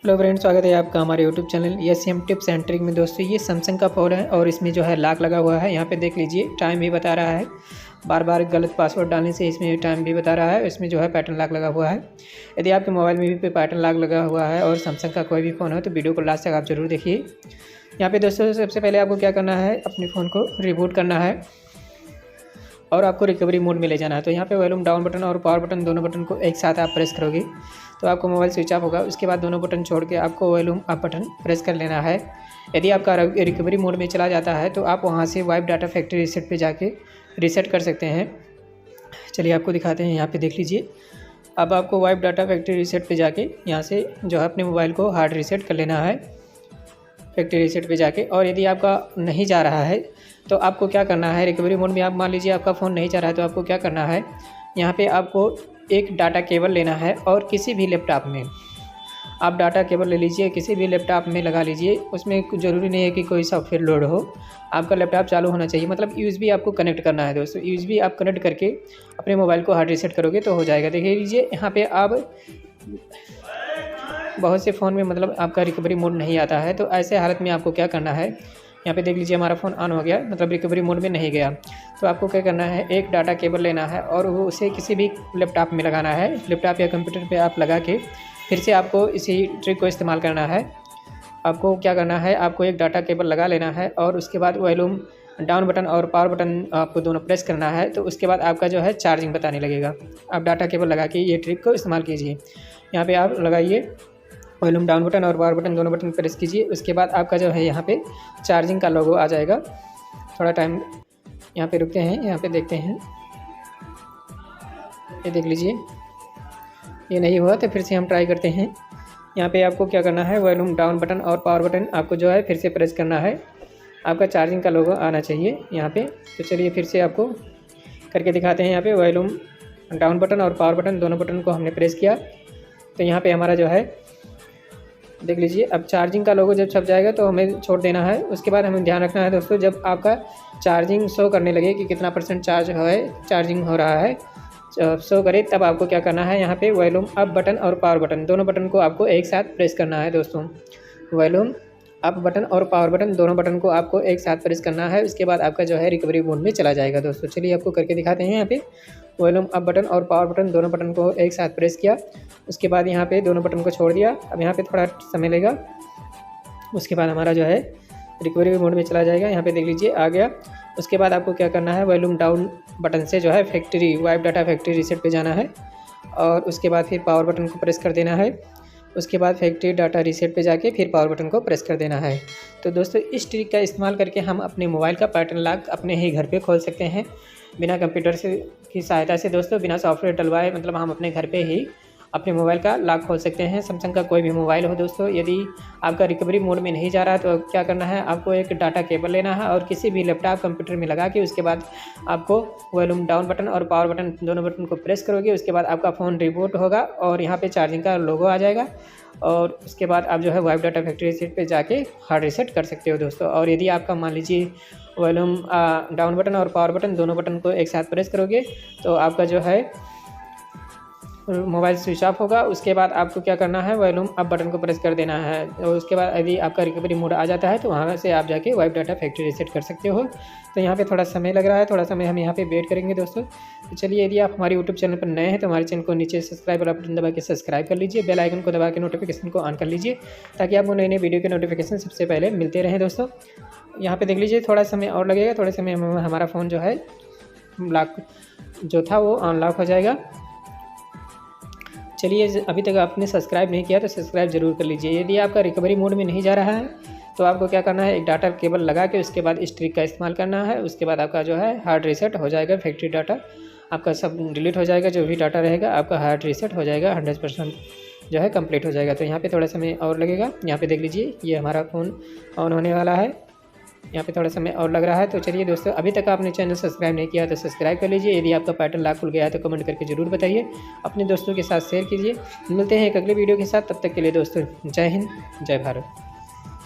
Hello friends, स्वागत है आपका हमारे YouTube channel SM tips and trick में। दोस्तों ये सैमसंग का फ़ोन है और इसमें जो है लॉक लगा हुआ है। यहाँ पे देख लीजिए, टाइम भी बता रहा है। बार बार गलत पासवर्ड डालने से इसमें टाइम भी बता रहा है। इसमें जो है पैटर्न लॉक लगा हुआ है। यदि आपके मोबाइल में भी पैटर्न लॉक लगा हुआ है और सैमसंग का कोई भी फ़ोन हो तो वीडियो को लास्ट तक आप ज़रूर देखिए। यहाँ पे दोस्तों सबसे पहले आपको क्या करना है, अपने फ़ोन को रिबूट करना है और आपको रिकवरी मोड में ले जाना है। तो यहाँ पे वॉल्यूम डाउन बटन और पावर बटन दोनों बटन को एक साथ आप प्रेस करोगे तो आपको मोबाइल स्विच ऑफ होगा। उसके बाद दोनों बटन छोड़ के आपको वॉल्यूम अप बटन प्रेस कर लेना है। यदि आपका रिकवरी मोड में चला जाता है तो आप वहाँ से वाइप डाटा फैक्ट्री रीसेट पे जाके रीसेट कर सकते हैं। चलिए आपको दिखाते हैं। यहाँ पे देख लीजिए, अब आपको वाइप डाटा फैक्ट्री रीसेट पे जाके यहाँ से जो है अपने मोबाइल को हार्ड रीसेट कर लेना है फैक्ट्री रीसेट पे जाके। और यदि आपका नहीं जा रहा है तो आपको क्या करना है, रिकवरी मोड में आप मान लीजिए आपका फ़ोन नहीं जा रहा है तो आपको क्या करना है, यहाँ पे आपको एक डाटा केबल लेना है और किसी भी लैपटॉप में आप डाटा केबल ले लीजिए, किसी भी लैपटॉप में लगा लीजिए। उसमें ज़रूरी नहीं है कि कोई सॉफ्टवेयर लोड हो, आपका लैपटॉप चालू होना चाहिए। मतलब यूएसबी आपको कनेक्ट करना है दोस्तों। यूएसबी आप कनेक्ट करके अपने मोबाइल को हार्ड रीसेट करोगे तो हो जाएगा। देखिए लीजिए, यहाँ पे आप बहुत से फ़ोन में मतलब आपका रिकवरी मोड नहीं आता है, तो ऐसे हालत में आपको क्या करना है, यहाँ पे देख लीजिए हमारा फ़ोन ऑन हो गया, मतलब रिकवरी मोड में नहीं गया। तो आपको क्या करना है, एक डाटा केबल लेना है और वो उसे किसी भी लैपटॉप में लगाना है। लैपटॉप या कंप्यूटर पे आप लगा के फिर से आपको इसी ट्रिक को इस्तेमाल करना है। आपको क्या करना है, आपको एक डाटा केबल लगा लेना है और उसके बाद वॉल्यूम डाउन बटन और पावर बटन आपको दोनों प्रेस करना है। तो उसके बाद आपका जो है चार्जिंग बताने लगेगा। आप डाटा केबल लगा के ये ट्रिक को इस्तेमाल कीजिए। यहाँ पे आप लगाइए वॉल्यूम डाउन बटन और पावर बटन दोनों बटन प्रेस कीजिए। उसके बाद आपका जो है यहाँ पे चार्जिंग का लोगो आ जाएगा। थोड़ा टाइम यहाँ पे रुकते हैं, यहाँ पे देखते हैं। ये देख लीजिए, ये नहीं हुआ तो फिर से हम ट्राई करते हैं। यहाँ पे आपको क्या करना है, वॉल्यूम डाउन बटन और पावर बटन आपको जो है फिर से प्रेस करना है। आपका चार्जिंग का लोगो आना चाहिए यहाँ पे। तो चलिए फिर से आपको करके दिखाते हैं। यहाँ पे वॉल्यूम डाउन बटन और पावर बटन दोनों बटन को हमने प्रेस किया तो यहाँ पे हमारा जो है देख लीजिए, अब चार्जिंग का लोगो जब छप जाएगा तो हमें छोड़ देना है। उसके बाद हमें ध्यान रखना है दोस्तों, जब आपका चार्जिंग शो करने लगे कि कितना % चार्जिंग हो रहा है, जब शो करे तब आपको क्या करना है, यहाँ पे वॉल्यूम अप बटन और पावर बटन दोनों बटन को आपको एक साथ प्रेस करना है दोस्तों। वॉल्यूम अप बटन और पावर बटन दोनों बटन को आपको एक साथ प्रेस करना है। उसके बाद आपका जो है रिकवरी मोड में चला जाएगा दोस्तों। चलिए आपको करके दिखाते हैं। यहाँ पे वॉल्यूम अप बटन और पावर बटन दोनों बटन को एक साथ प्रेस किया। उसके बाद यहाँ पे दोनों बटन को छोड़ दिया। अब यहाँ पे थोड़ा समय लेगा। उसके बाद हमारा जो है रिकवरी मोड में चला जाएगा। यहाँ पे देख लीजिए आ गया। उसके बाद आपको क्या करना है, वॉल्यूम डाउन बटन से जो है factory wipe data factory reset पे जाना है और उसके बाद फिर पावर बटन को प्रेस कर देना है। उसके बाद फैक्ट्री डाटा रीसेट पे जाके फिर पावर बटन को प्रेस कर देना है। तो दोस्तों इस ट्रिक का इस्तेमाल करके हम अपने मोबाइल का पैटर्न लॉक अपने ही घर पे खोल सकते हैं, बिना कंप्यूटर से की सहायता से दोस्तों, बिना सॉफ्टवेयर डलवाए। मतलब हम अपने घर पे ही अपने मोबाइल का लॉक खोल सकते हैं। सैमसंग का कोई भी मोबाइल हो दोस्तों। यदि आपका रिकवरी मोड में नहीं जा रहा है तो क्या करना है, आपको एक डाटा केबल लेना है और किसी भी लैपटॉप कंप्यूटर में लगा के उसके बाद आपको वॉल्यूम डाउन बटन और पावर बटन दोनों बटन को प्रेस करोगे। उसके बाद आपका फ़ोन रिबूट होगा और यहाँ पे चार्जिंग का लोगो आ जाएगा और उसके बाद आप जो है वाइप डाटा फैक्ट्री रीसेट पे जाके हार्ड रीसेट कर सकते हो दोस्तों। और यदि आपका मान लीजिए वॉल्यूम डाउन बटन और पावर बटन दोनों बटन को एक साथ प्रेस करोगे तो आपका जो है मोबाइल स्विच ऑफ होगा। उसके बाद आपको क्या करना है, वॉल्यूम अप बटन को प्रेस कर देना है और उसके बाद यदि आपका रिकवरी मोड आ जाता है तो वहाँ से आप जाके वाइप डाटा फैक्ट्री रीसेट कर सकते हो। तो यहाँ पे थोड़ा समय लग रहा है, थोड़ा समय हम यहाँ पे वेट करेंगे दोस्तों। तो चलिए, यदि आप हमारे यूट्यूब चैनल पर नए हैं तो हमारे चैनल को नीचे सब्सक्राइब वाला बटन दबा के सब्सक्राइब कर लीजिए। बेल आइकन को दबा के नोटिफिकेशन को ऑन कर लीजिए ताकि आपको नए नए वीडियो के नोटिफिकेशन सबसे पहले मिलते रहें दोस्तों। यहाँ पे देख लीजिए, थोड़ा समय और लगेगा। थोड़े समय में हमारा फ़ोन जो है लॉक जो था वो अनलॉक हो जाएगा। चलिए, अभी तक आपने सब्सक्राइब नहीं किया तो सब्सक्राइब जरूर कर लीजिए। यदि आपका रिकवरी मोड में नहीं जा रहा है तो आपको क्या करना है, एक डाटा केबल लगा के उसके बाद इस ट्रिक का इस्तेमाल करना है। उसके बाद आपका जो है हार्ड रीसेट हो जाएगा। फैक्ट्री डाटा आपका सब डिलीट हो जाएगा, जो भी डाटा रहेगा आपका हार्ड रीसेट हो जाएगा, 100% जो है कंप्लीट हो जाएगा। तो यहाँ पे थोड़ा समय और लगेगा। यहाँ पे देख लीजिए, ये हमारा फ़ोन ऑन होने वाला है। यहाँ पे थोड़ा समय और लग रहा है। तो चलिए दोस्तों, अभी तक आपने चैनल सब्सक्राइब नहीं किया तो सब्सक्राइब कर लीजिए। यदि आपका पैटर्न लॉक खुल गया है तो कमेंट करके ज़रूर बताइए, अपने दोस्तों के साथ शेयर कीजिए। मिलते हैं एक अगले वीडियो के साथ, तब तक के लिए दोस्तों जय हिंद, जय भारत।